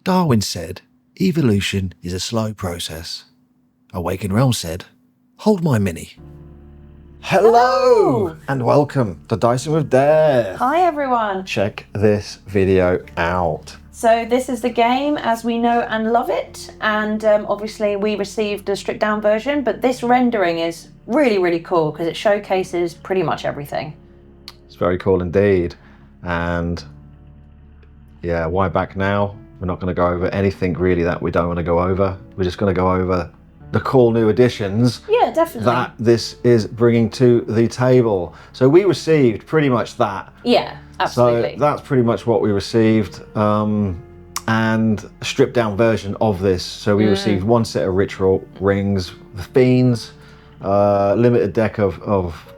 Darwin said, evolution is a slow process. Awaken Realm said, hold my mini. Hello and welcome to Dicing with Death. Hi everyone. Check this video out. So this is the game as we know and love it, and obviously we received a stripped down version, but this rendering is really cool because it showcases pretty much everything. It's very cool indeed. And yeah, why back now? We're not going to go over anything really that we don't want to go over. We're just going to go over the cool new additions. Yeah, definitely. That this is bringing to the table. So we received pretty much that. Yeah, absolutely. So that's pretty much what we received. And a stripped down version of this. So we received one set of ritual rings, the fiends, limited deck of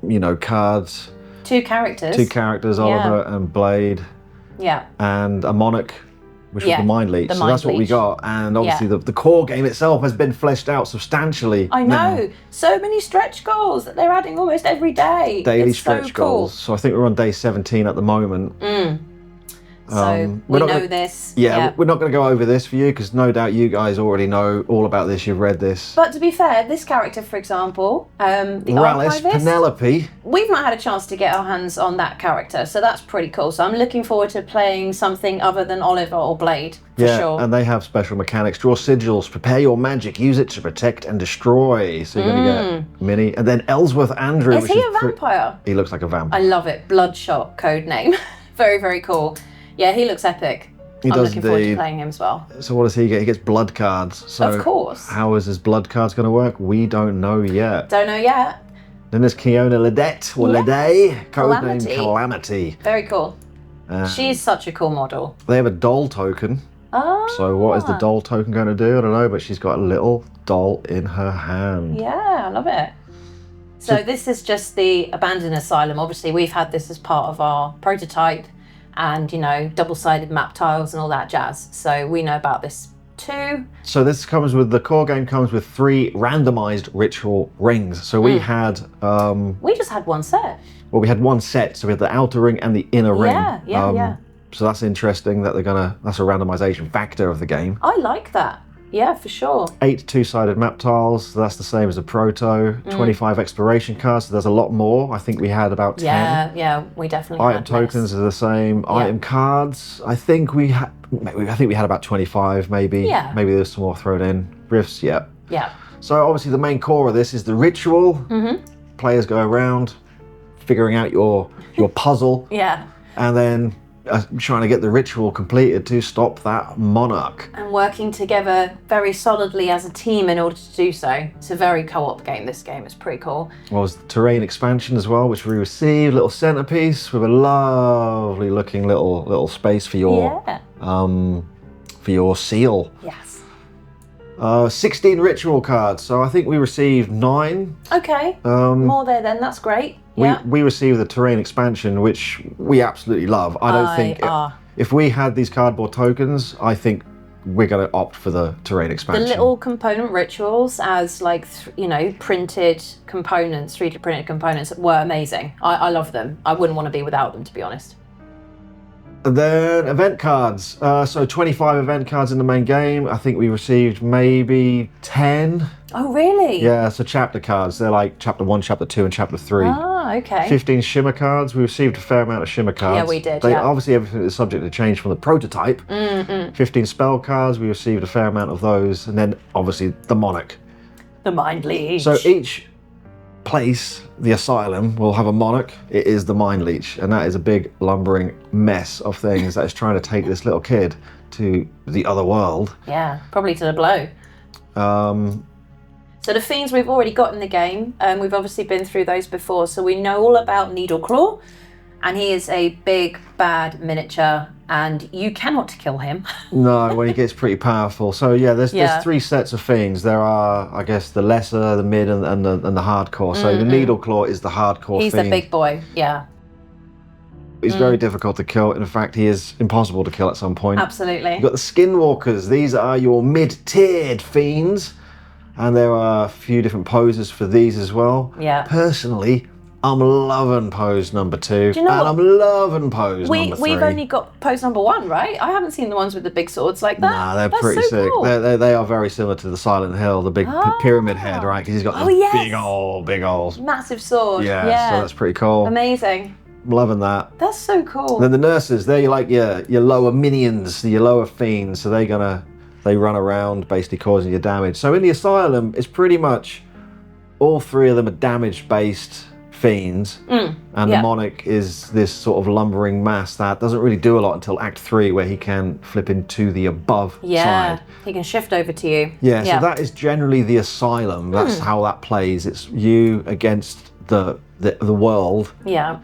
you know, cards. Two characters, Oliver and Blade. Yeah. And a monarch, which was the Mind Leech. So that's what we got. And obviously the core game itself has been fleshed out substantially. I know. So many stretch goals that they're adding almost every day. Daily stretch goals. So I think we're on day 17 at the moment. So we know this. Yeah, we're not going to go over this for you because no doubt you guys already know all about this. You've read this. But to be fair, this character, for example, the Rallis, archivist, Penelope. We've not had a chance to get our hands on that character, so that's pretty cool. So I'm looking forward to playing something other than Oliver or Blade, for sure. And they have special mechanics. Draw sigils, prepare your magic, use it to protect and destroy. So you're going to get Minnie. And then Ellsworth Andrew. Is he a vampire? He looks like a vampire. I love it. Bloodshot code name. Very cool. Yeah, he looks epic. I'm looking forward to playing him as well. So what does he get? He gets blood cards. So of course. How is his blood cards going to work? We don't know yet. Don't know yet. Then there's Kiona Ledette, or Lede, codename Calamity. Very cool. She's such a cool model. They have a doll token. Oh. So what is the doll token going to do? I don't know, but she's got a little doll in her hand. Yeah, I love it. So this is just the abandoned asylum. Obviously, we've had this as part of our prototype. And, you know, double-sided map tiles and all that jazz. So we know about this too. So this comes with, the core game comes with 3 randomized ritual rings. So we had... we just had one set. Well, we had one set. So we had the outer ring and the inner ring. Yeah. So that's interesting that that's a randomization factor of the game. I like that. Yeah, for sure. 8 two-sided map tiles, so that's the same as a proto. 25 exploration cards, so there's a lot more. I think we had about 10. Yeah, we definitely Item tokens are the same. Item cards, I think we had about 25 maybe. Yeah. Maybe there's some more thrown in. Rifts, Yeah. So obviously the main core of this is the ritual. Players go around figuring out your puzzle. Yeah. And then trying to get the ritual completed to stop that monarch. And working together very solidly as a team in order to do so. It's a very co-op game, this game. It's pretty cool. Well, there's the terrain expansion as well, which we received. Little centerpiece with a lovely looking little space for your seal. Yes. 16 ritual cards. So I think we received 9. Okay. More there then. That's great. We received the terrain expansion, which we absolutely love. I don't think if we had these cardboard tokens, I think we're going to opt for the terrain expansion. The little component rituals as printed components, 3D printed components were amazing. I love them. I wouldn't want to be without them, to be honest. And then event cards. So 25 event cards in the main game. I think we received maybe 10. Oh, really? Yeah, so chapter cards. They're like chapter 1, chapter 2, and chapter 3. Ah, okay. 15 shimmer cards. We received a fair amount of shimmer cards. Yeah, we did, Obviously, everything is subject to change from the prototype. 15 spell cards. We received a fair amount of those. And then, obviously, the monarch. The Mind Leech. So each place, the asylum, will have a monarch. It is the Mind Leech. And that is a big lumbering mess of things that is trying to take this little kid to the other world. Yeah, probably to the B.E.L.O.W. So the fiends we've already got in the game, we've obviously been through those before, so we know all about Needleclaw, and he is a big, bad miniature, and you cannot kill him. No, well, he gets pretty powerful. So yeah, there's 3 sets of fiends. There are, I guess, the lesser, the mid, and the hardcore. So the Needleclaw is the hardcore He's fiend. the big boy, yeah. He's very difficult to kill. In fact, he is impossible to kill at some point. Absolutely. You've got the Skinwalkers. These are your mid-tiered fiends. And there are a few different poses for these as well. Yeah. Personally, I'm loving pose number 2. Do you know and what? I'm loving pose number 3. We've only got pose number 1, right? I haven't seen the ones with the big swords like that. Nah, they're That's pretty so sick. Cool. They are very similar to the Silent Hill, the big pyramid head, right? Because he's got the big old massive sword. Yeah, so that's pretty cool. Amazing. I'm loving that. That's so cool. Then the nurses, they're like your lower minions, your lower fiends. So they run around basically causing you damage. So in the Asylum, it's pretty much all 3 of them are damage-based fiends, and the Monarch is this sort of lumbering mass that doesn't really do a lot until Act 3, where he can flip into the above side. He can shift over to you. Yeah, so that is generally the Asylum. That's how that plays. It's you against the world. Yeah.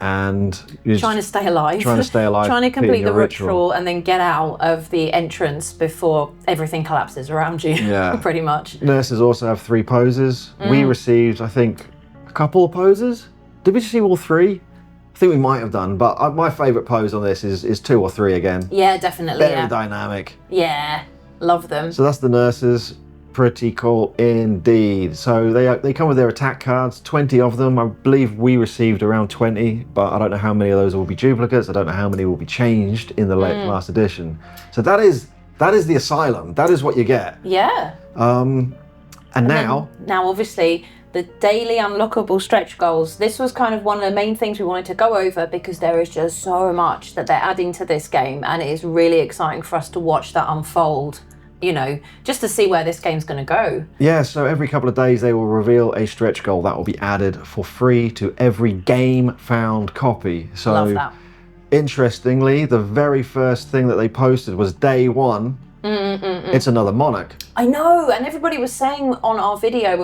And you're trying to stay alive. Trying to complete the ritual and then get out of the entrance before everything collapses around you. Yeah. Pretty much. Nurses also have 3 poses. We received, I think, a couple of poses. Did we receive all 3? I think we might have done, but my favourite pose on this is 2 or 3 again. Yeah, definitely. Very dynamic. Yeah, love them. So that's the nurses. Pretty cool indeed. So they come with their attack cards, 20 of them. I believe we received around 20, but I don't know how many of those will be duplicates. I don't know how many will be changed in the last edition. So that is the Asylum. That is what you get. Yeah. And now obviously the daily unlockable stretch goals. This was kind of one of the main things we wanted to go over because there is just so much that they're adding to this game, and it is really exciting for us to watch that unfold. You know, just to see where this game's going to go. Yeah, so every couple of days they will reveal a stretch goal that will be added for free to every Gamefound copy. So, love that. Interestingly, the very first thing that they posted was day 1. It's another Monarch. I know, and everybody was saying on our video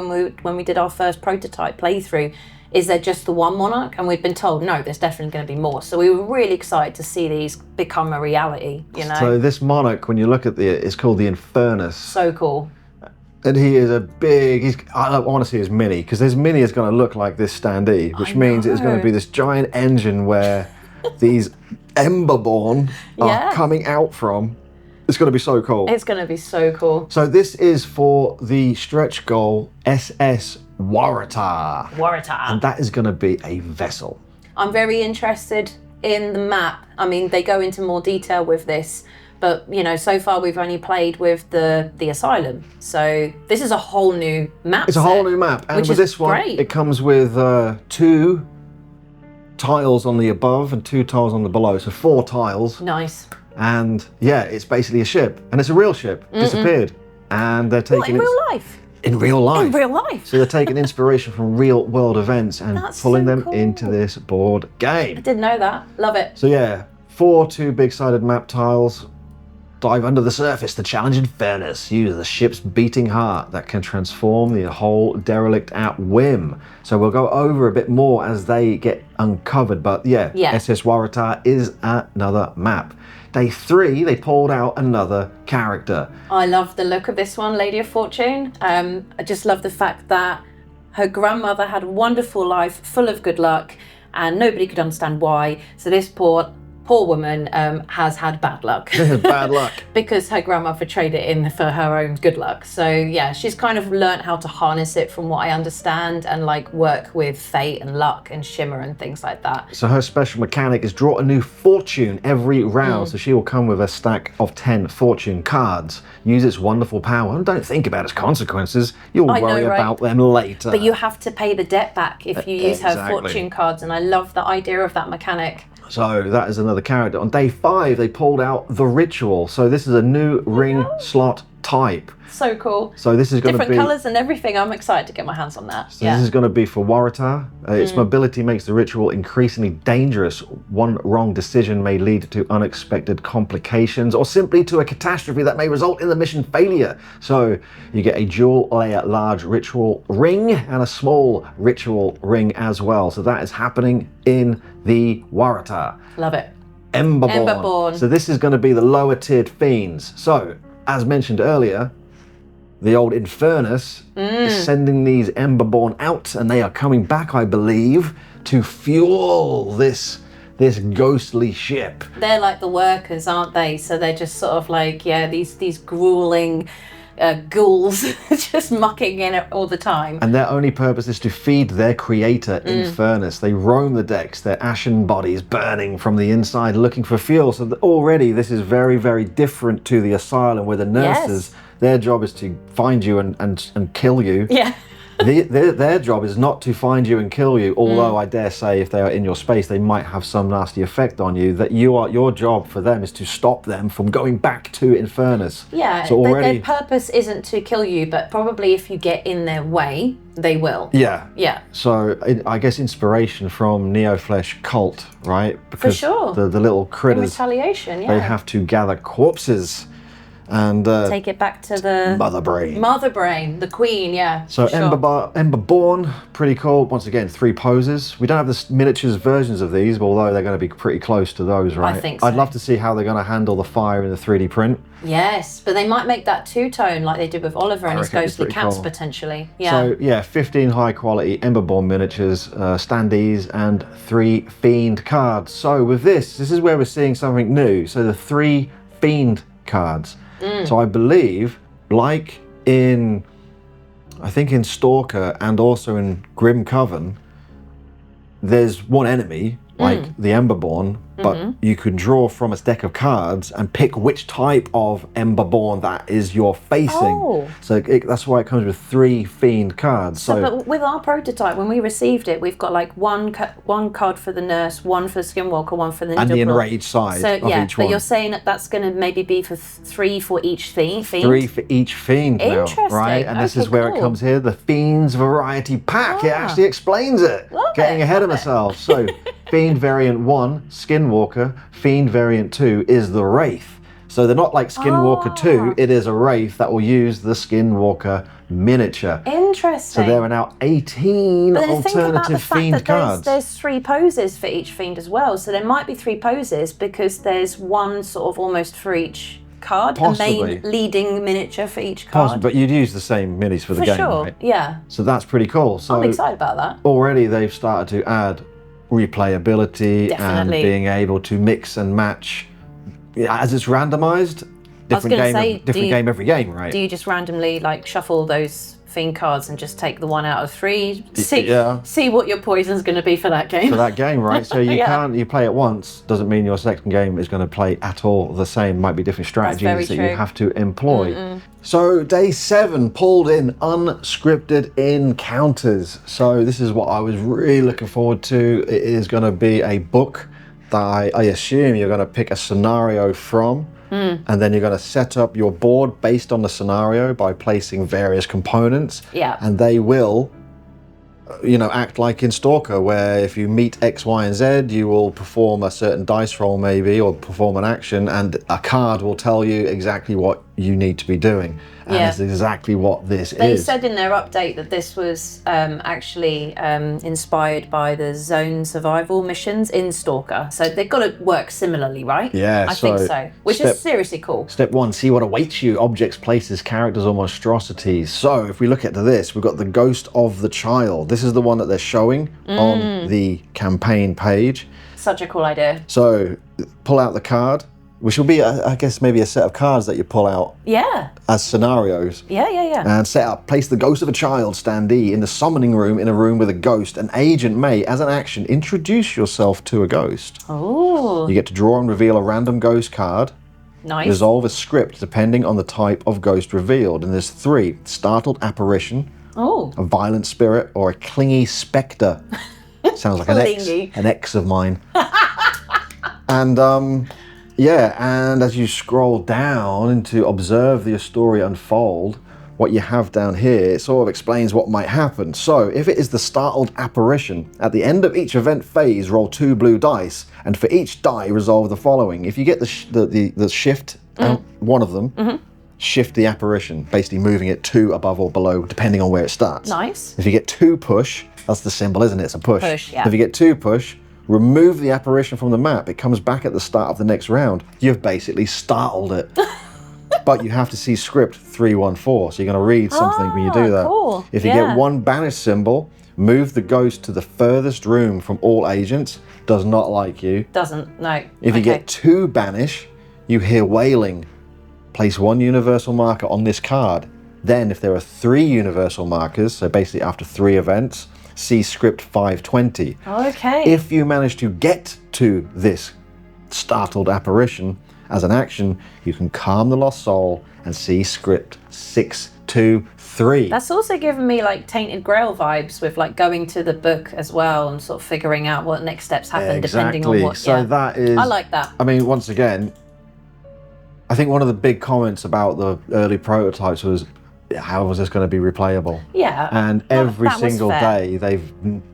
when we did our first prototype playthrough, is there just the one Monarch? And we'd been told, no, there's definitely going to be more. So we were really excited to see these become a reality, you know? So this Monarch, when you look at it's called the Infernus. So cool. And he is a big, I want to see his Mini, because his Mini is going to look like this standee, which means it's going to be this giant engine where these Emberborn are coming out from. It's going to be so cool. It's going to be so cool. So this is for the stretch goal SS Waratah. And that is going to be a vessel. I'm very interested in the map. I mean, they go into more detail with this, but you know, so far we've only played with the Asylum. So this is a whole new map. It's a whole new map. And with this one, it comes with 2 tiles on the above and 2 tiles on the below. So 4 tiles. Nice. And yeah, it's basically a ship, and it's a real ship. Disappeared, and they're taking in real life. In real life. In real life. So they're taking inspiration from real world events and pulling them into this board game. I didn't know that. Love it. So yeah, 4 2 big-sided map tiles. Dive under the surface to challenge Infernus. Use the ship's beating heart that can transform the whole derelict at whim. So we'll go over a bit more as they get uncovered. But yeah. SS Waratah is another map. Day 3, they pulled out another character. I love the look of this one, Lady of Fortune. I just love the fact that her grandmother had a wonderful life, full of good luck, and nobody could understand why. So this poor woman has had bad luck. Bad luck. Because her grandmother traded it in for her own good luck. So yeah, she's kind of learnt how to harness it from what I understand and like work with fate and luck and shimmer and things like that. So her special mechanic is draw a new fortune every round. So she will come with a stack of 10 fortune cards. Use its wonderful power and don't think about its consequences. You'll worry about them later. But you have to pay the debt back if you use her fortune cards, and I love the idea of that mechanic. So that is another character. On day 5, they pulled out the Ritual. So this is a new ring slot type. So cool. So this is going to be different colours and everything. I'm excited to get my hands on that. So this is going to be for Waratah. Its mobility makes the Ritual increasingly dangerous. One wrong decision may lead to unexpected complications or simply to a catastrophe that may result in the mission failure. So you get a dual layer large Ritual ring and a small Ritual ring as well. So that is happening in the Waratah. Love it. Emberborn. So this is going to be the lower tiered fiends. So as mentioned earlier, the old Infernus is sending these Emberborn out, and they are coming back, I believe, to fuel this ghostly ship. They're like the workers, aren't they? So they're just sort of like, these grueling ghouls just mucking in it all the time. And their only purpose is to feed their creator, Infernus. They roam the decks, their ashen bodies burning from the inside, looking for fuel. So already this is very, very different to the Asylum, where the nurses, their job is to find you and kill you. Yeah. Their job is not to find you and kill you, although I dare say if they are in your space, they might have some nasty effect on you. That your job for them is to stop them from going back to Infernus. Yeah, so already, their purpose isn't to kill you, but probably if you get in their way, they will. Yeah. Yeah. So I guess inspiration from Neo-Flesh cult, right? Because for sure. The little critters, in retaliation, they have to gather corpses and take it back to the Mother Brain. Mother Brain, the Queen, yeah. So Emberborn, pretty cool. Once again, 3 poses. We don't have the miniatures versions of these, although they're going to be pretty close to those, right? I think so. I'd love to see how they're going to handle the fire in the 3D print. Yes, but they might make that two-tone like they did with Oliver and his ghostly cats, cool. Potentially. Yeah. So yeah, 15 high-quality Emberborn miniatures, standees, and 3 Fiend cards. So with this is where we're seeing something new. So the 3 Fiend cards. So I believe, like I think in Stalker and also in Grim Coven, there's one enemy, like the Emberborn, but you can draw from a deck of cards and pick which type of Emberborn that is you're facing. Oh. So that's why it comes with 3 Fiend cards. So but with our prototype, when we received it, we've got like one card for the nurse, one for the Skinwalker, one for the Needleclaw. And the enraged side of each one. But you're saying that that's going to maybe be for 3 for each fiend? 3 for each Fiend now, right? And this is where it comes here, the Fiends Variety Pack. It actually explains it. Getting ahead of myself. So Fiend Variant 1, Skinwalker. Fiend Variant 2 is the Wraith. So they're not like Skinwalker 2, it is a Wraith that will use the Skinwalker miniature. Interesting. So there are now 18 alternative Fiend cards. There's 3 poses for each Fiend as well. So there might be 3 poses because there's one sort of almost for each card. Possibly. A main leading miniature for each card. Possibly, but you'd use the same minis for the game, sure. right? Yeah. So that's pretty cool. So I'm excited about that. Already they've started to add replayability and being able to mix and match. As it's randomized, different game every game, right? Do you just randomly like shuffle those Fiend cards and just take the 1 out of 3? See what your poison's going to be for that game. For that game, right? So you play it once, doesn't mean your second game is going to play at all the same. Might be different strategies that you have to employ. So day 7 pulled in unscripted encounters. So this is what I was really looking forward to. It is going to be a book that I assume you're going to pick a scenario from. And then you're going to set up your board based on the scenario by placing various components. Yeah. And they will, act like in Stalker, where if you meet X, Y, and Z, you will perform a certain dice roll maybe, or perform an action, and a card will tell you exactly what you need to be doing. And that's exactly what this is. They said in their update that this was actually inspired by the zone survival missions in Stalker. So they've got to work similarly, right? Yeah, I think so. Which is seriously cool. Step 1, see what awaits you. Objects, places, characters, or monstrosities. So if we look at this, we've got the Ghost of the Child. This is the one that they're showing on the campaign page. Such a cool idea. So pull out the card, which will be, I guess, maybe a set of cards that you pull out as scenarios. Yeah. And place the Ghost of a Child standee in the summoning room in a room with a ghost. An agent may, as an action, introduce yourself to a ghost. Oh. You get to draw and reveal a random ghost card. Nice. Resolve a script depending on the type of ghost revealed. And there's 3, startled apparition, a violent spirit, or a clingy spectre. Sounds like an ex of mine. And and as you scroll down to observe the story unfold, what you have down here, it sort of explains what might happen. So if it is the startled apparition, at the end of each event phase, roll 2 blue dice, and for each die, resolve the following. If you get the shift, one of them, shift the apparition, basically moving it 2 above or below, depending on where it starts. Nice. If you get 2 push, that's the symbol, isn't it? It's a push. Push, yeah. If you get 2 push, remove the apparition from the map. It comes back at the start of the next round. You've basically startled it. But you have to see script 314, so you're going to read something when you do that. Cool. If you get 1 banish symbol, move the ghost to the furthest room from all agents. Does not like you. Doesn't, no. If you get 2 banish, you hear wailing. place 1 universal marker on this card. Then if there are 3 universal markers, so basically after 3 events, see script 520. Okay. If you manage to get to this startled apparition as an action, you can calm the lost soul and see script 623. That's also given me like Tainted Grail vibes with like going to the book as well and sort of figuring out what next steps happen depending on what. So that is. I like that. I mean, once again, I think one of the big comments about the early prototypes was, how was this going to be replayable? Yeah. And every single day they've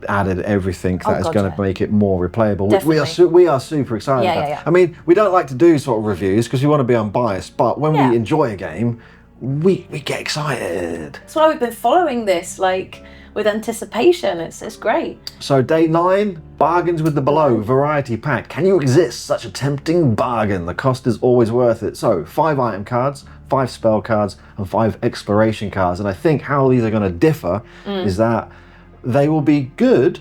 added everything that is going to make it more replayable, which we are super excited about. Yeah. I mean, we don't like to do sort of reviews because we want to be unbiased, but when we enjoy a game, we get excited. That's why we've been following this like with anticipation. It's great. So day 9, bargains with the B.E.L.O.W variety pack. Can you resist such a tempting bargain? The cost is always worth it. So 5 item cards, 5 spell cards, and 5 exploration cards. And I think how these are going to differ is that they will be good,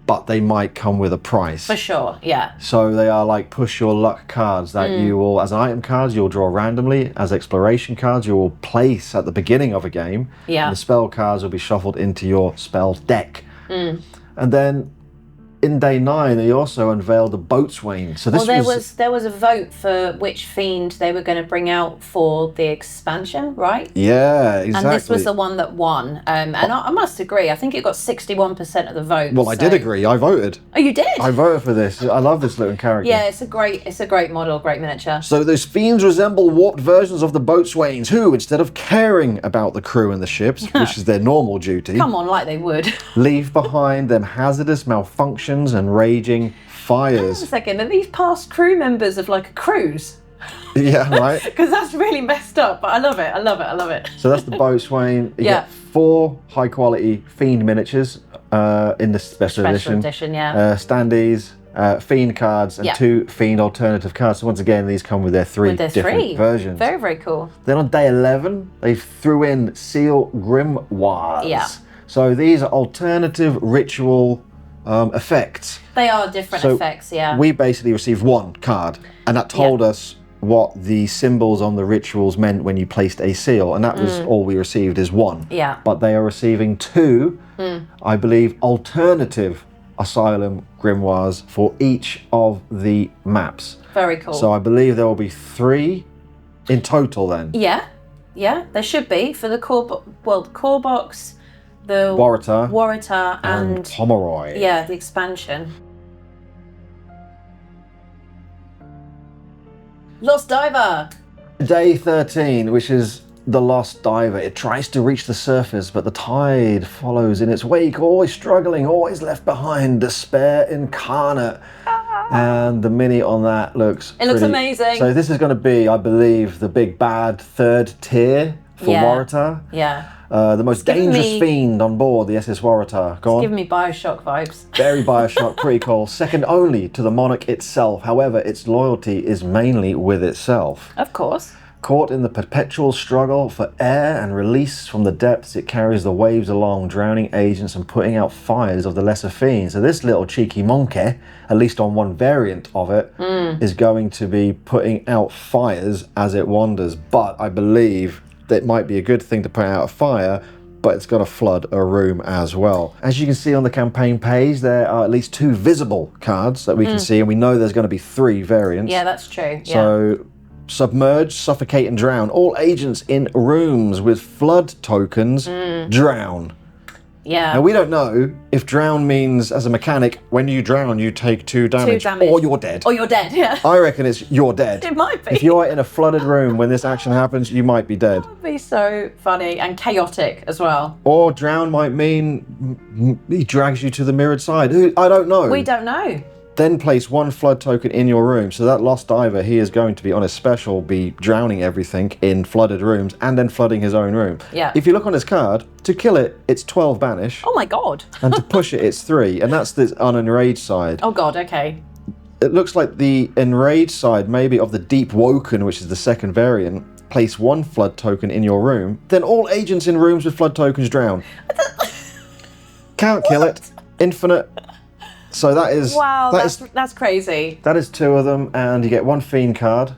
but they might come with a price. For sure, yeah. So they are like push your luck cards that you will, as item cards, you'll draw randomly. As exploration cards, you will place at the beginning of a game. Yeah. And the spell cards will be shuffled into your spell deck. And then in day 9, they also unveiled the Boatswain. So this there was a vote for which fiend they were going to bring out for the expansion, right? Yeah, exactly. And this was the one that won. And I must agree, I think it got 61% of the vote. Well, I did agree. I voted. Oh, you did? I voted for this. I love this little character. Yeah, it's a great model, great miniature. So those fiends resemble warped versions of the Boatswains who, instead of caring about the crew and the ships, which is their normal duty, come on, like they would, leave behind them hazardous malfunctions and raging fires. Hang on a second, are these past crew members of like a cruise? Yeah, right. Because that's really messed up, but I love it. So that's the Boatswain. You get 4 high quality fiend miniatures in the special edition. Standees, fiend cards, and 2 fiend alternative cards. So once again, these come with their 3 different versions. Very, very cool. Then on day 11, they threw in Seal Grimoires. Yeah. So these are alternative ritual effects. They are different effects, yeah. We basically received 1 card, and that told us what the symbols on the rituals meant when you placed a seal, and that was all we received is 1. Yeah. But they are receiving 2, I believe, alternative Asylum grimoires for each of the maps. Very cool. So I believe there will be 3 in total then. Yeah, there should be for the core box, the Waratah and Pomeroy. Yeah, the expansion. Lost Diver. Day 13, which is the Lost Diver. It tries to reach the surface, but the tide follows in its wake, always struggling, always left behind, despair incarnate. And the mini on that looks amazing. So this is going to be, I believe, the big bad 3rd tier for Waratah. Yeah. The most dangerous fiend on board the SS Waratah. Go on. It's giving me Bioshock vibes. Very Bioshock, pretty cool. Second only to the Monarch itself. However, its loyalty is mainly with itself. Of course. Caught in the perpetual struggle for air and release from the depths, it carries the waves along, drowning agents and putting out fires of the lesser fiends. So this little cheeky monkey, at least on one variant of it, is going to be putting out fires as it wanders. But I believe that might be a good thing to put out a fire, but it's going to flood a room as well. As you can see on the campaign page, there are at least 2 visible cards that we can see, and we know there's going to be 3 variants. Yeah, that's true. So, submerge, suffocate, and drown. All agents in rooms with flood tokens drown. Yeah. Now, we don't know if drown means, as a mechanic, when you drown, you take 2 damage, or you're dead. Or you're dead, yeah. I reckon it's you're dead. It might be. If you're in a flooded room when this action happens, you might be dead. That would be so funny and chaotic as well. Or drown might mean he drags you to the mirrored side. I don't know. We don't know. Then place 1 flood token in your room. So that Lost Diver, he is going to be on a special, be drowning everything in flooded rooms and then flooding his own room. Yeah. If you look on his card, to kill it, it's 12 banish. Oh my god. And to push it, it's 3. And that's the unenraged side. Oh god, okay. It looks like the enraged side, maybe of the Deep Woken, which is the 2nd variant. Place 1 flood token in your room. Then all agents in rooms with flood tokens drown. Can't kill it. Infinite. So that is... Wow, that's crazy. That is 2 of them, and you get 1 fiend card.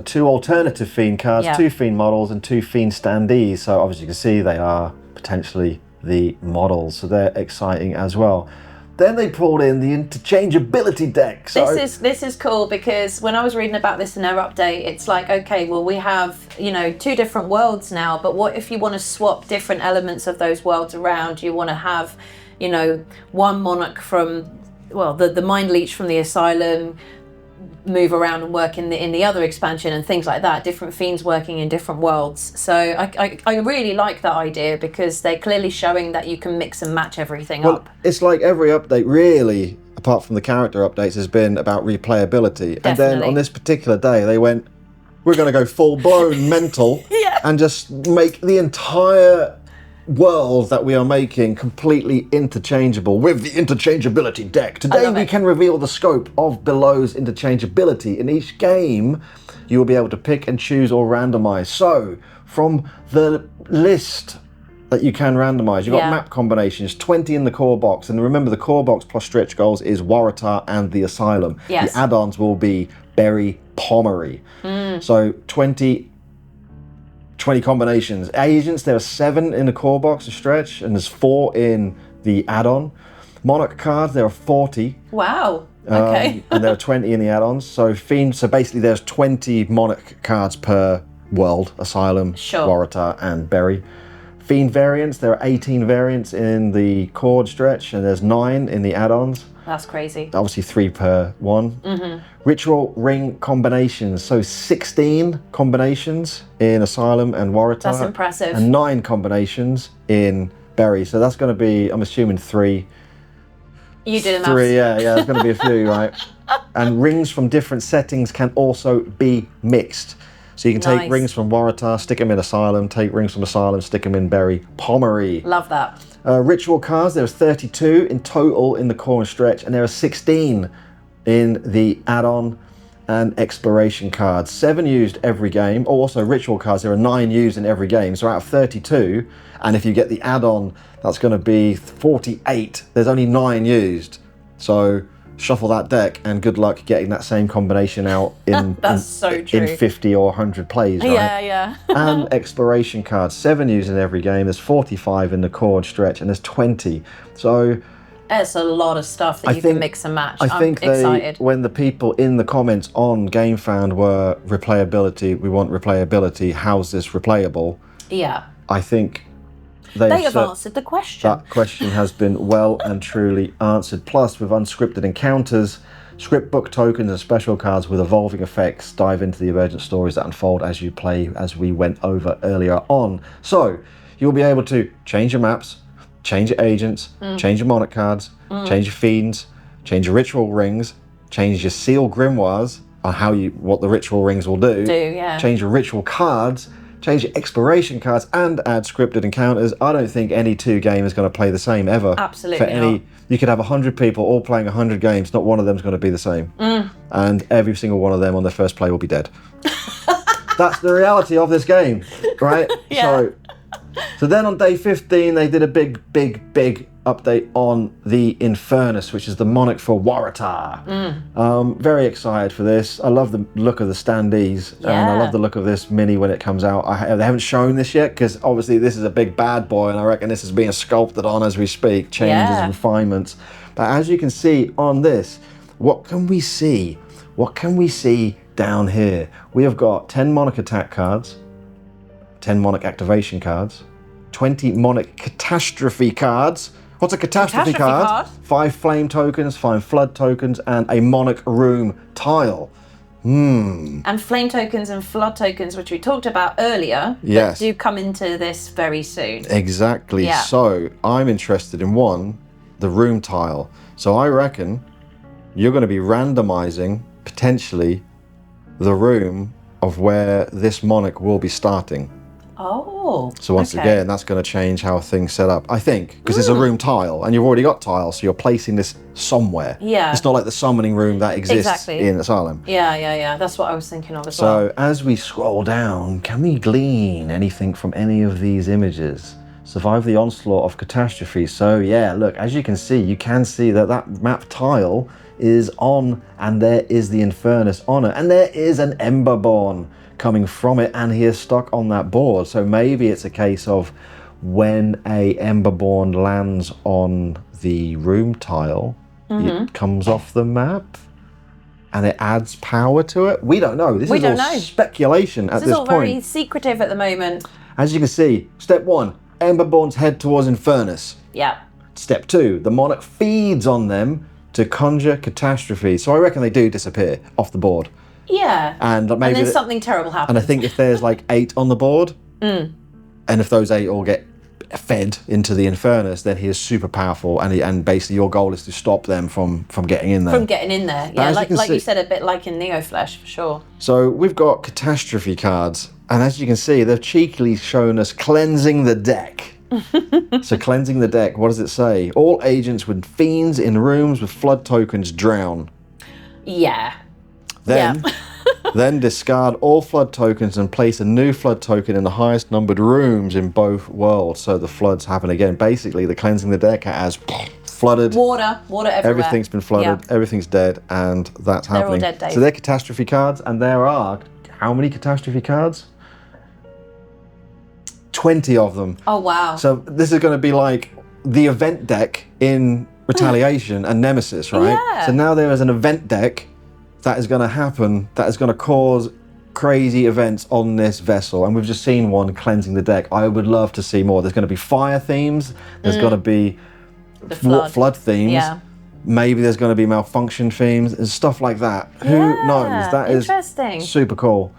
2 alternative Fiend cards, Yeah. 2 Fiend models, and 2 Fiend standees. So obviously you can see they are potentially the models, so they're exciting as well. Then they pulled in the interchangeability deck. So this is cool, because when I was reading about this in their update, it's like, okay, well, we have, you know, 2 different worlds now, but what if you want to swap different elements of those worlds around? You want to have, you know, one monarch from, well, the Mind Leech from the Asylum move around and work in the other expansion and things like that, different fiends working in different worlds. So I really like that idea, because they're clearly showing that you can mix and match everything up. It's like every update really, apart from the character updates, has been about replayability. Definitely. And then on this particular day they went, we're going to go full-blown mental and just make the entire world that we are making completely interchangeable with the interchangeability deck. Today we can reveal the scope of B.E.L.O.'s interchangeability. In each game you will be able to pick and choose or randomize. So from the list that you can randomize, you've got map combinations, 20 in the core box, and remember the core box plus stretch goals is Waratah and the Asylum. The add-ons will be Berry, Pomery. So 20 combinations. Agents, there are 7 in the core box of stretch, and there's 4 in the add-on. Monarch cards, there are 40. Wow. Okay. And there are 20 in the add-ons. So Fiend, so basically there's 20 Monarch cards per world, Asylum, Waratah, and Berry. Fiend variants, there are 18 variants in the core stretch, and there's 9 in the add-ons. That's crazy. Obviously 3 per one. Ritual ring combinations, so 16 combinations in Asylum and Waratah. That's impressive. And 9 combinations in Berry. So that's going to be, I'm assuming 3. You did enough. 3, yeah, there's going to be a few, right? And rings from different settings can also be mixed. So you can take rings from Waratah, stick them in Asylum, take rings from Asylum, stick them in Berry, Pomery. Love that. Ritual cards, there's 32 in total in the core and stretch, and there are 16 in the add-on and exploration cards. 7 used every game. Also ritual cards, there are 9 used in every game. So out of 32, and if you get the add-on, that's going to be 48. There's only 9 used. So shuffle that deck and good luck getting that same combination out in, in 50 or 100 plays, right? Yeah. And exploration cards, 7 used in every game. There's 45 in the core and stretch, and there's 20. So it's a lot of stuff that you can mix and match. I'm excited. When the people in the comments on Gamefound were replayability, we want replayability, how's this replayable? Yeah. I think they have answered the question. That question has been well and truly answered. Plus, with unscripted encounters, script book tokens and special cards with evolving effects dive into the emergent stories that unfold as you play, as we went over earlier on. So, you'll be able to change your maps, change your agents, change your monarch cards, change your fiends, change your ritual rings, change your seal grimoires on what the ritual rings will do. Change your ritual cards, change your exploration cards, and add scripted encounters. I don't think any 2 game is going to play the same ever. Absolutely not. You could have 100 people all playing 100 games, not one of them is going to be the same. And every single one of them on their first play will be dead. That's the reality of this game, right? So then on day 15, they did a big update on the Infernus, which is the monarch for Waratah. Very excited for this. I love the look of the standees, and I love the look of this mini when it comes out. They haven't shown this yet, because obviously this is a big bad boy, and I reckon this is being sculpted on as we speak, changes, refinements. But as you can see on this, what can we see? What can we see down here? We have got 10 monarch attack cards, 10 monarch activation cards, 20 monarch catastrophe cards. What's a catastrophe card? 5 flame tokens, 5 flood tokens, and a monarch room tile. And flame tokens and flood tokens, which we talked about earlier, do come into this very soon. Exactly. So I'm interested in the room tile. So I reckon you're going to be randomizing potentially the room of where this monarch will be starting. So once again, that's going to change how things set up, I think, because it's a room tile, and you've already got tiles, so you're placing this somewhere. It's not like the summoning room that exists in Asylum. That's what I was thinking of as well. So as we scroll down, can we glean anything from any of these images? Survive the onslaught of catastrophe. So yeah, look, as you can see that map tile is on, and there is the Infernus on it, and there is an Emberborn coming from it, and he is stuck on that board. So maybe it's a case of when a Emberborn lands on the room tile, it comes off the map and it adds power to it. We don't know. This is all speculation at this point. This is all very secretive at the moment. As you can see, step 1, Emberborns head towards Infernus. Yeah. Step 2, the Monarch feeds on them to conjure catastrophe. So I reckon they do disappear off the board. Yeah. And maybe then something terrible happens. And I think if there's like 8 on the board, and if those 8 all get fed into the Infernus, then he is super powerful, and basically your goal is to stop them from getting in there. From getting in there, yeah, like you said, a bit like in Neo-Flesh, for sure. So we've got catastrophe cards, and as you can see, they've cheekily shown us cleansing the deck. So cleansing the deck, what does it say? All agents with fiends in rooms with flood tokens drown. Yeah. Then discard all flood tokens and place a new flood token in the highest numbered rooms in both worlds. So the floods happen again. Basically, the cleansing the deck has flooded. Water everywhere. Everything's been flooded. Everything's dead, and that's happening. They're all dead, Dave. So they're catastrophe cards, and there are how many catastrophe cards? 20 of them. Oh wow! So this is going to be like the event deck in Retaliation and Nemesis, right? Yeah. So now there is an event deck that is going to happen, that is going to cause crazy events on this vessel, and we've just seen one cleansing the deck. I would love to see more. There's going to be fire themes, there's going to be flood themes, maybe there's going to be malfunction themes and stuff like that. Who knows? That is super cool.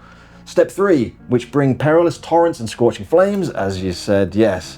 Step 3, which bring perilous torrents and scorching flames, as you said, yes.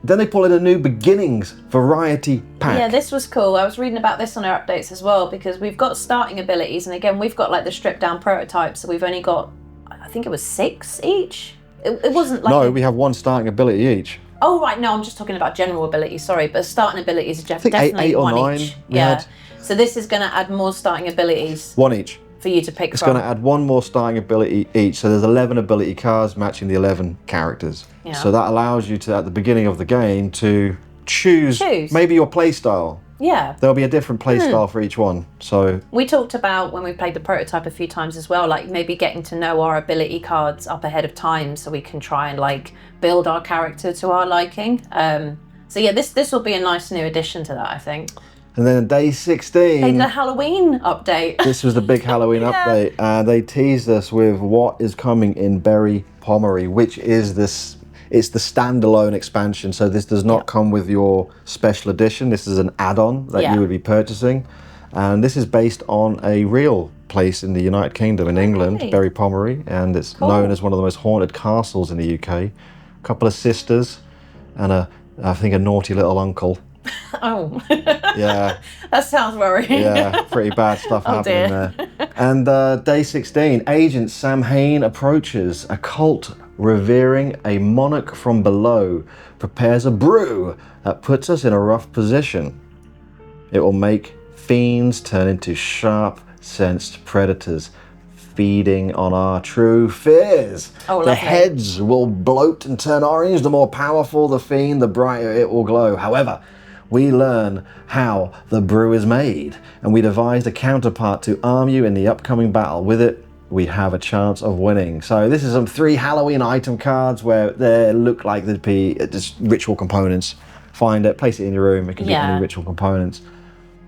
Then they pull in a new beginnings variety pack. Yeah, this was cool. I was reading about this on our updates as well, because we've got starting abilities, and again, we've got like the stripped down prototypes, so we've only got, I think it was 6 each? It wasn't like... No, we have 1 starting ability each. Oh, right, no, I'm just talking about general abilities, sorry, but starting abilities are definitely 8 or 1 9 each. Yeah, so this is going to add more starting abilities. 1 each. For you to pick It's going to add 1 more starting ability each, so there's 11 ability cards matching the 11 characters. Yeah. So that allows you to, at the beginning of the game, to choose. Maybe your play style. Yeah. There'll be a different play style for each one. So we talked about, when we played the prototype a few times as well, like maybe getting to know our ability cards up ahead of time so we can try and like build our character to our liking. So yeah, this will be a nice new addition to that, I think. And then day 16... They did a Halloween update. This was the big Halloween update. And they teased us with what is coming in B.E.L.O.W, which is this... It's the standalone expansion. So this does not come with your special edition. This is an add-on that you would be purchasing. And this is based on a real place in the United Kingdom, in England, B.E.L.O. And it's known as one of the most haunted castles in the UK. A couple of sisters and I think a naughty little uncle. Oh. Yeah. That sounds worrying. Yeah, pretty bad stuff happening there. And day 16, Agent Samhain approaches. A cult revering a monarch from below prepares a brew that puts us in a rough position. It will make fiends turn into sharp-sensed predators, feeding on our true fears. Oh, the heads will bloat and turn orange. The more powerful the fiend, the brighter it will glow. However, we learn how the brew is made, and we devised a counterpart to arm you in the upcoming battle. With it, we have a chance of winning. So this is some 3 Halloween item cards where they look like they'd be just ritual components. Find it, place it in your room, it can be any ritual components.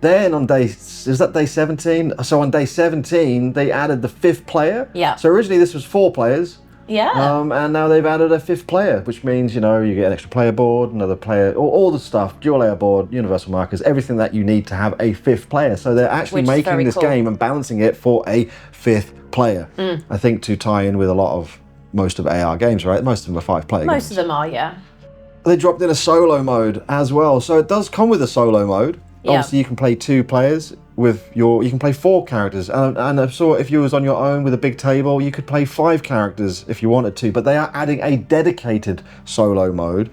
Then on day 17? So on day 17, they added the 5th player. Yeah. So originally this was 4 players. Yeah. And now they've added a 5th player, which means, you know, you get an extra player board, another player, all the stuff, dual layer board, universal markers, everything that you need to have a 5th player. So they're actually making this game and balancing it for a 5th player. I think to tie in with most of AR games, right? Most of them are 5-player games. Most of them are, yeah. They dropped in a solo mode as well. So it does come with a solo mode. Yeah. Obviously, you can play 2 players with you can play 4 characters. And I saw if you was on your own with a big table, you could play 5 characters if you wanted to. But they are adding a dedicated solo mode.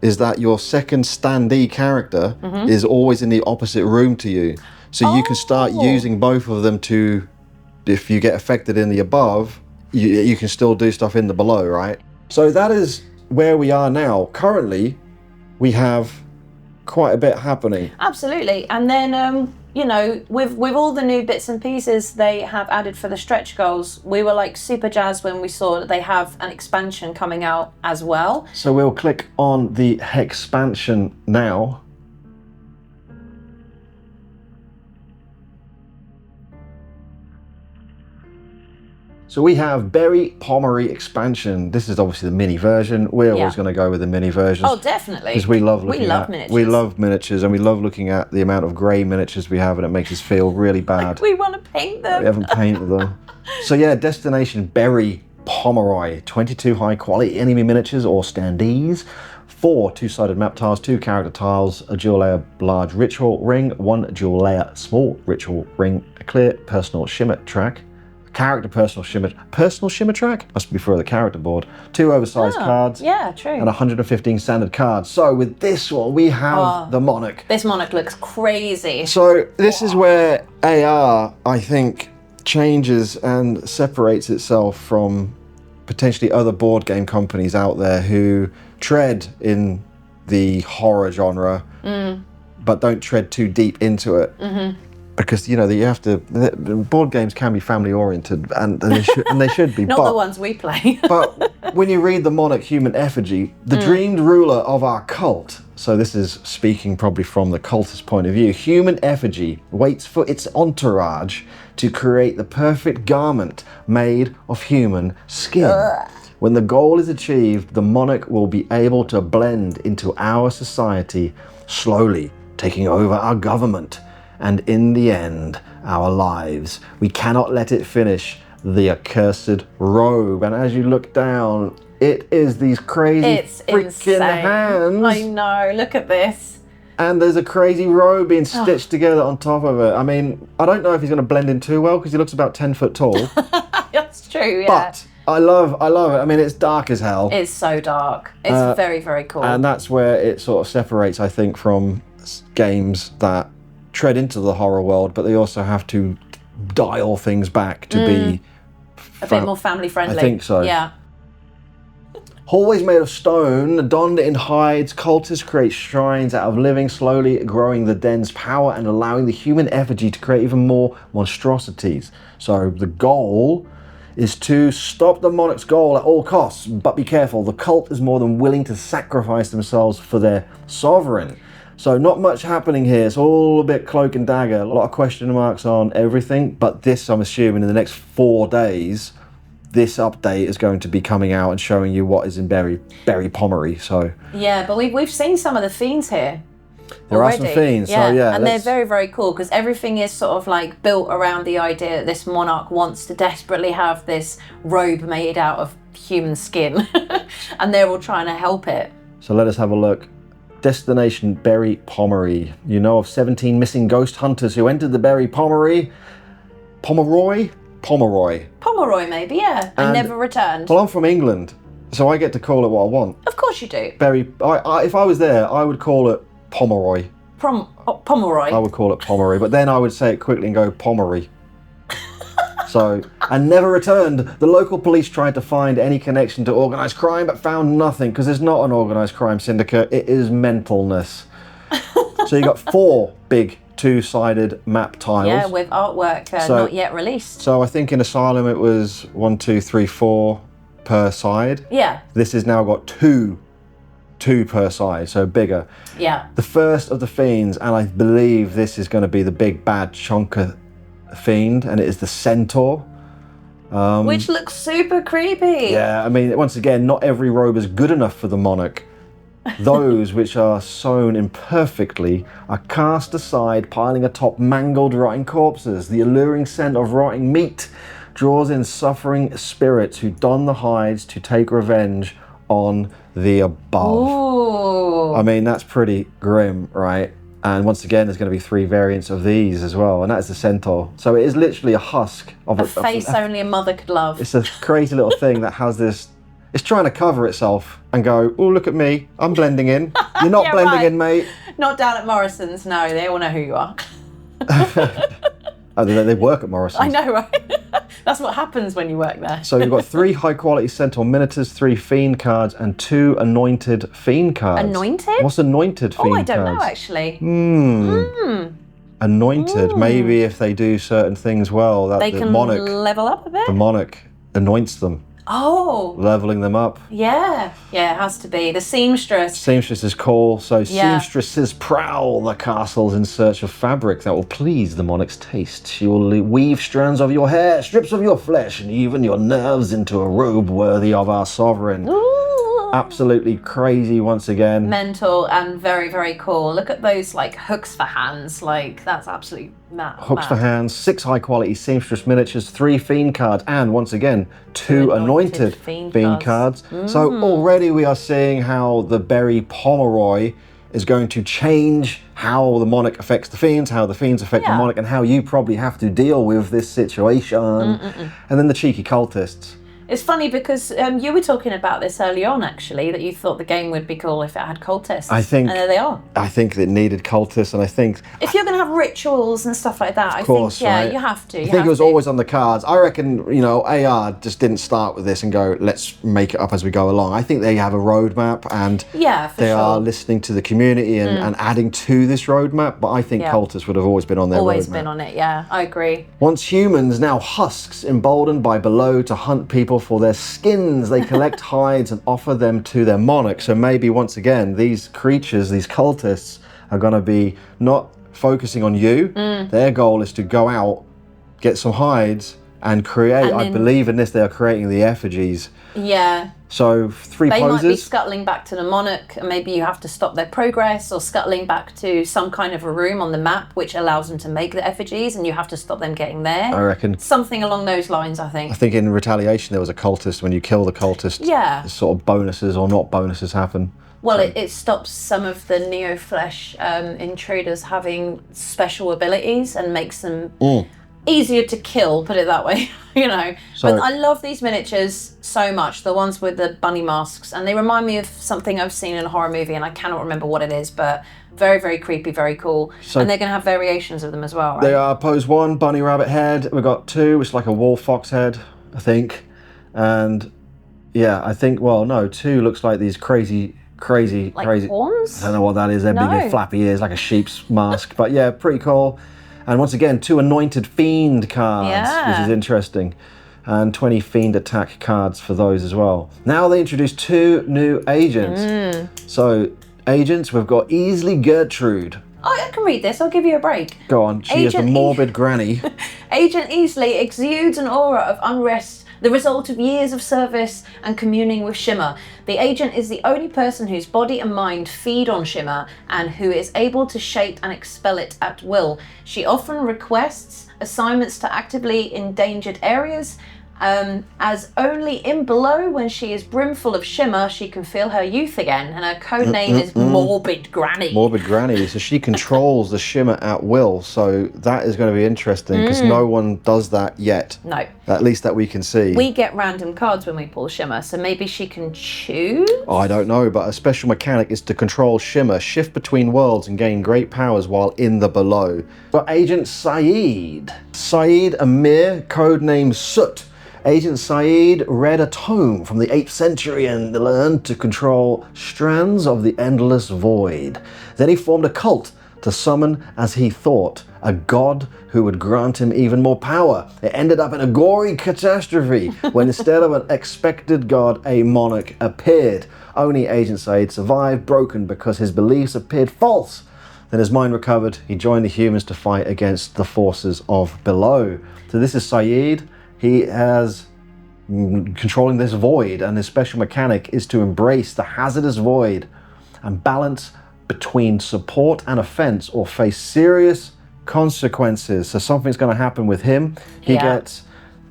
Is that your second standee character is always in the opposite room to you. So you can start using both of them to, if you get affected in the above, you can still do stuff in the below, right? So that is where we are now. Currently, we have quite a bit happening. Absolutely. And then you know, with all the new bits and pieces they have added for the stretch goals, we were like super jazzed when we saw that they have an expansion coming out as well. So we'll click on the expansion now. So we have Berry Pomeroy expansion. This is obviously the mini version. We're always going to go with the mini version. Oh, definitely. Because we love looking at miniatures. We love miniatures, and we love looking at the amount of grey miniatures we have, and it makes us feel really bad. Like we want to paint them. We haven't painted them. So yeah, destination Berry Pomeroy. 22 high quality enemy miniatures or standees. 4 two-sided map tiles, 2 character tiles, a dual layer large ritual ring, 1 dual layer small ritual ring, a clear personal shimmer track. Character personal shimmer track must be for the character board, 2 oversized cards, yeah, true, and 115 standard cards. So with this one we have the Monarch. This Monarch looks crazy. So this is where AR, I think, changes and separates itself from potentially other board game companies out there who tread in the horror genre but don't tread too deep into it. Because you know that you have to. Board games can be family oriented, and they should be. Not the ones we play. But when you read the Monarch human effigy, the dreamed ruler of our cult. So this is speaking probably from the cultist point of view. Human effigy waits for its entourage to create the perfect garment made of human skin. When the goal is achieved, the Monarch will be able to blend into our society, slowly taking over our government. And in the end, our lives. We cannot let it finish. The accursed robe. And as you look down, it is these crazy freaking hands. I know, look at this. And there's a crazy robe being stitched together on top of it. I mean, I don't know if he's going to blend in too well because he looks about 10 foot tall. That's true, yeah. But I love it. I mean, it's dark as hell. It's so dark. It's very, very cool. And that's where it sort of separates, I think, from games that tread into the horror world, but they also have to dial things back to be a bit more family friendly. I think so. Yeah. Hallways made of stone, donned in hides, cultists create shrines out of living, slowly growing the den's power and allowing the human effigy to create even more monstrosities. So the goal is to stop the Monarch's goal at all costs, but be careful, the cult is more than willing to sacrifice themselves for their sovereign. So not much happening here. It's all a bit cloak and dagger. A lot of question marks on everything. But this, I'm assuming, in the next 4 days, this update is going to be coming out and showing you what is in Berry Pomeroy. So yeah, but we've seen some of the fiends here. There already. Are some fiends. Yeah. So yeah, and they're very, very cool because everything is sort of like built around the idea that this Monarch wants to desperately have this robe made out of human skin, and they're all trying to help it. So let us have a look. Destination Berry Pomeroy. You know of 17 missing ghost hunters who entered the Berry Pomeroy, maybe, yeah, and never returned. Well, I'm from England, so I get to call it what I want. Of course you do. If I was there, I would call it Pomeroy. Pomeroy. I would call it Pomeroy, but then I would say it quickly and go Pomeroy. So, and never returned. The local police tried to find any connection to organised crime, but found nothing, because it's not an organised crime syndicate, it is mentalness. So you got 4 big 2-sided map tiles. Yeah, with artwork not yet released. So I think in Asylum it was 1, 2, 3, 4 per side. Yeah. This has now got 2 per side, so bigger. Yeah. The first of the fiends, and I believe this is going to be the big bad chonker fiend, and it is the centaur, which looks super creepy. Yeah, I mean, once again, not every robe is good enough for the Monarch. Those which are sewn imperfectly are cast aside, piling atop mangled, rotting corpses. The alluring scent of rotting meat draws in suffering spirits who don the hides to take revenge on the above. Ooh. I mean, that's pretty grim, right? And once again, there's going to be 3 variants of these as well, and that's the centaur. So it is literally a husk of a face only a mother could love. It's a crazy little thing that has this. It's trying to cover itself and go, oh, look at me, I'm blending in. You're not yeah, blending right. in, mate. Not down at Morrison's, no, they all know who you are. Oh, they work at Morrison's. I know, right? That's what happens when you work there. So you've got 3 high-quality centaur miniatures, 3 fiend cards, and 2 anointed fiend cards. Anointed? What's anointed fiend cards? Oh, I don't know, actually. anointed. Maybe if they do certain things well, that they the can monarch, level up a bit. the monarch anoints them. Oh. Leveling them up. Yeah. Yeah, it has to be. The seamstress. Seamstress's call. So seamstresses prowl the castles in search of fabric that will please the monarch's taste. She will weave strands of your hair, strips of your flesh, and even your nerves into a robe worthy of our sovereign. Ooh. Absolutely crazy once again. Mental and very, very cool. Look at those like hooks for hands. Like that's absolutely mad. Hooks for hands, 6 high quality seamstress miniatures, 3 fiend cards, and once again, 2 anointed fiend cards. So already we are seeing how the Berry Pomeroy is going to change how the monarch affects the fiends, how the fiends affect the monarch, and how you probably have to deal with this situation. And then the cheeky cultists. It's funny because you were talking about this early on, actually, that you thought the game would be cool if it had cultists. And there they are. I think it needed cultists, and I think... If you're going to have rituals and stuff like that, I think, you have to. I think it was always on the cards. I reckon, you know, AR just didn't start with this and go, let's make it up as we go along. I think they have a roadmap, and they are listening to the community and adding to this roadmap, but I think cultists would have always been on their roadmap. Always been on it, yeah. I agree. Once humans, now husks, emboldened by B.E.L.O.W to hunt people for their skins. They collect hides and offer them to their monarch. So maybe once again, these creatures, these cultists, are going to be not focusing on you. Their goal is to go out, get some hides, and create. I believe in this, they are creating the effigies. Yeah. So 3 poses. They might be scuttling back to the monarch, and maybe you have to stop their progress, or scuttling back to some kind of a room on the map which allows them to make the effigies, and you have to stop them getting there. I reckon. Something along those lines, I think. I think in retaliation there was a cultist. When you kill the cultist, sort of bonuses or not bonuses happen. Well, it stops some of the neo-flesh intruders having special abilities and makes them easier to kill, put it that way, you know. But I love these miniatures so much, the ones with the bunny masks, and they remind me of something I've seen in a horror movie, and I cannot remember what it is, but very, very creepy, very cool. And they're going to have variations of them as well, right? They are pose 1, bunny rabbit head. We've got 2, which is like a wolf fox head, I think. And yeah, I think, well, no, 2 looks like these crazy horns? I don't know what that is. They're big flappy ears, like a sheep's mask. But yeah, pretty cool. And once again, 2 anointed fiend cards, which is interesting. And 20 fiend attack cards for those as well. Now they introduced 2 new agents. So agents, we've got Easily Gertrude. Oh, I can read this. I'll give you a break. Go on. She is the morbid granny. Agent Easley exudes an aura of unrest, the result of years of service and communing with Shimmer. The agent is the only person whose body and mind feed on Shimmer and who is able to shape and expel it at will. She often requests assignments to actively endangered areas, as only in B.E.L.O.W, when she is brimful of Shimmer, she can feel her youth again, and her code name is Morbid Granny. Morbid Granny, so she controls the Shimmer at will, so that is going to be interesting, because no one does that yet. No. At least that we can see. We get random cards when we pull Shimmer, so maybe she can choose? Oh, I don't know, but a special mechanic is to control Shimmer, shift between worlds, and gain great powers while in the B.E.L.O.W. But Agent Saeed. Saeed Amir, codename Soot. Agent Saeed read a tome from the 8th century and learned to control strands of the endless void. Then he formed a cult to summon, as he thought, a god who would grant him even more power. It ended up in a gory catastrophe when instead of an expected god, a monarch appeared. Only Agent Saeed survived, broken because his beliefs appeared false. Then his mind recovered, he joined the humans to fight against the forces of B.E.L.O.W. So this is Saeed. He has controlling this void, and his special mechanic is to embrace the hazardous void and balance between support and offense or face serious consequences. So something's going to happen with him. He gets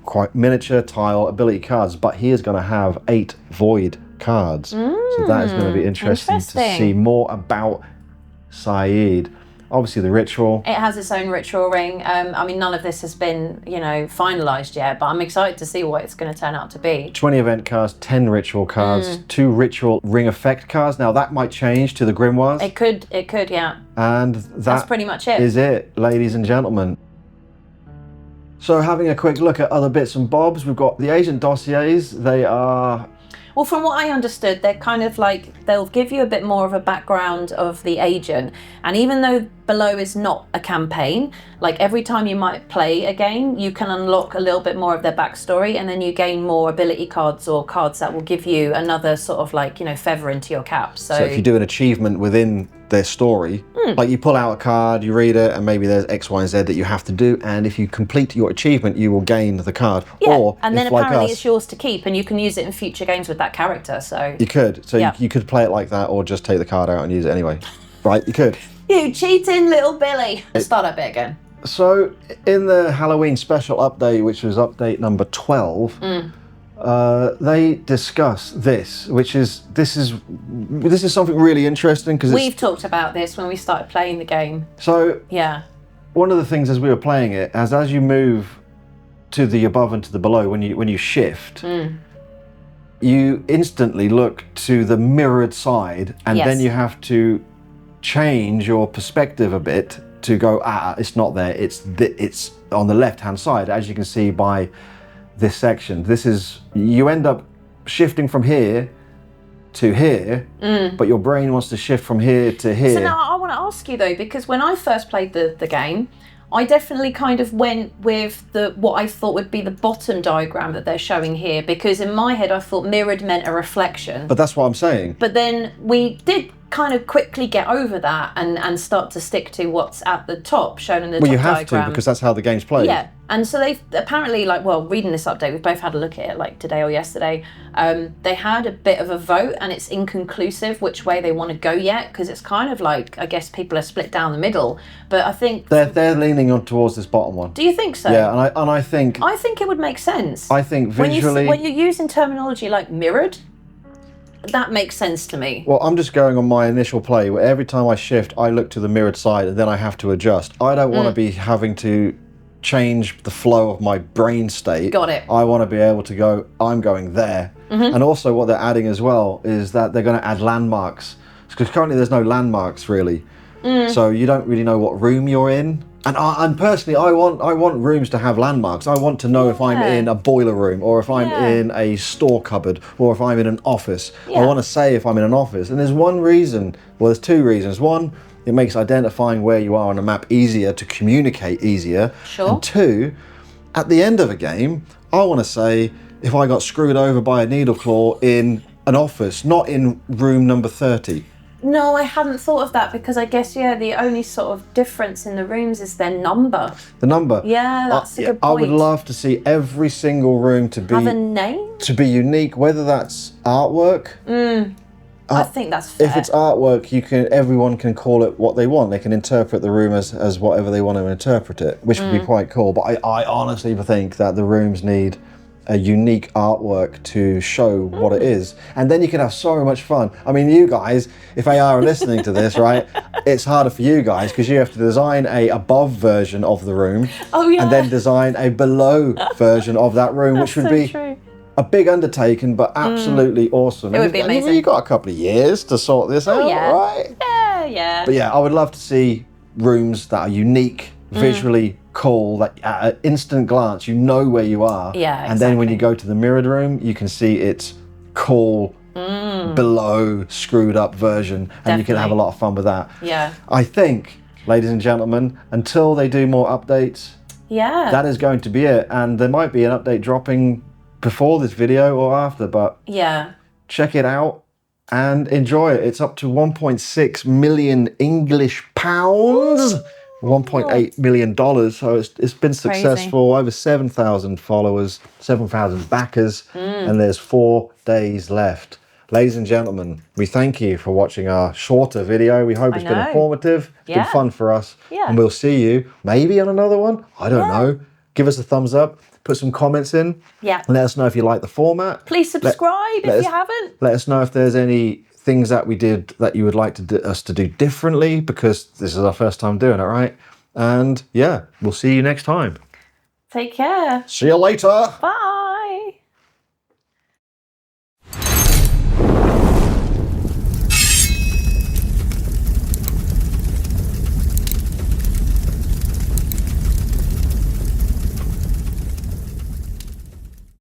quite miniature tile ability cards, but he is going to have 8 void cards. So that is going to be interesting to see more about Saeed. Obviously the ritual. It has its own ritual ring. I mean, none of this has been, you know, finalised yet, but I'm excited to see what it's going to turn out to be. 20 event cards, 10 ritual cards, 2 ritual ring effect cards. Now that might change to the grimoires. It could, yeah. And that's pretty much it. Is it, ladies and gentlemen. So having a quick look at other bits and bobs, we've got the agent dossiers. They are Well, from what I understood, they're kind of like, they'll give you a bit more of a background of the agent. And even though B.E.L.O. is not a campaign, like every time you might play a game, you can unlock a little bit more of their backstory, and then you gain more ability cards or cards that will give you another sort of like, you know, feather into your cap. So if you do an achievement within their story, like you pull out a card, you read it, and maybe there's X, Y, and Z that you have to do, and if you complete your achievement, you will gain the card. yeah, Or and then if, like apparently us, it's yours to keep, and you can use it in future games with that character. So you could. So Yeah. you could play it like that, or just take the card out and use it anyway. Right? You could. you cheating little Billy. Let's start that bit again. So in the Halloween special update, which was update number 12, they discuss this, which is this is something really interesting because We've talked about this when we started playing the game. So Yeah. one of the things as we were playing it, as you move to the above and to the below, when you shift, you instantly look to the mirrored side, and Yes. then you have to change your perspective a bit to go, it's not there, it's on the left hand side, as you can see by this section. You end up shifting from here to here, but your brain wants to shift from here to here. So now I want to ask you though, because when I first played the game, I definitely kind of went with what I thought would be the bottom diagram that they're showing here, because in my head I thought mirrored meant a reflection. But that's what I'm saying. But then we did kind of quickly get over that and start to stick to what's at the top, shown in the top Well, you have diagram. to, because that's how the game's played. Yeah, and so they've apparently, like, well, reading this update, we've both had a look at it, like today or yesterday. They had a bit of a vote, and it's inconclusive which way they want to go yet, because it's kind of like, I guess people are split down the middle. But I think they're leaning on towards this bottom one. Do you think so? Yeah, and I think it would make sense. I think visually, when you're using terminology like mirrored, that makes sense to me. Well, I'm just going on my initial play, where every time I shift, I look to the mirrored side, and then I have to adjust. I don't want to be having to change the flow of my brain state. Got it. I want to be able to go, I'm going there. And also what they're adding as well is that they're going to add landmarks. Because currently there's no landmarks really. So you don't really know what room you're in. And personally, I want rooms to have landmarks. I want to know if I'm in a boiler room, or if I'm in a store cupboard, or if I'm in an office. I want to say if I'm in an office. And there's one reason, well, there's two reasons. One, it makes identifying where you are on a map easier, to communicate easier. Sure. And two, at the end of a game, I want to say if I got screwed over by a needle claw in an office, not in room number 30. No, I hadn't thought of that, because I guess, the only sort of difference in the rooms is their number. The number. Yeah, that's a good point. I would love to see every single room to be Have a name? To be unique, whether that's artwork. I think that's fair. If it's artwork, everyone can call it what they want. They can interpret the room as whatever they want to interpret it, which would be quite cool. But I honestly think that the rooms need a unique artwork to show what it is, and then you can have so much fun. I mean, you guys, if AR are listening to this, right, it's harder for you guys because you have to design a above version of the room, and then design a below version of that room, which would be true. a big undertaking, but absolutely awesome. It would be amazing. You've got a couple of years to sort this out, right? Yeah. But yeah, I would love to see rooms that are unique, visually cool, that at an instant glance you know where you are. Yeah, and then when you go to the mirrored room, you can see its cool below screwed up version, and you can have a lot of fun with that. Yeah. I think, ladies and gentlemen, until they do more updates, that is going to be it. And there might be an update dropping before this video or after, but check it out and enjoy it. It's up to 1.6 million English pounds. $1.8 million, so it's been successful. Over 7,000 followers, 7,000 backers, and there's 4 days left. Ladies and gentlemen, we thank you for watching our shorter video. We hope it's been informative. It's been fun for us, and we'll see you maybe on another one. I don't know. Give us a thumbs up. Put some comments in. Let us know if you like the format. Please subscribe if you haven't. Let us know if there's any things that we did that you would like us to do differently, because this is our first time doing it, right? And yeah, we'll see you next time. Take care. See you later. Bye.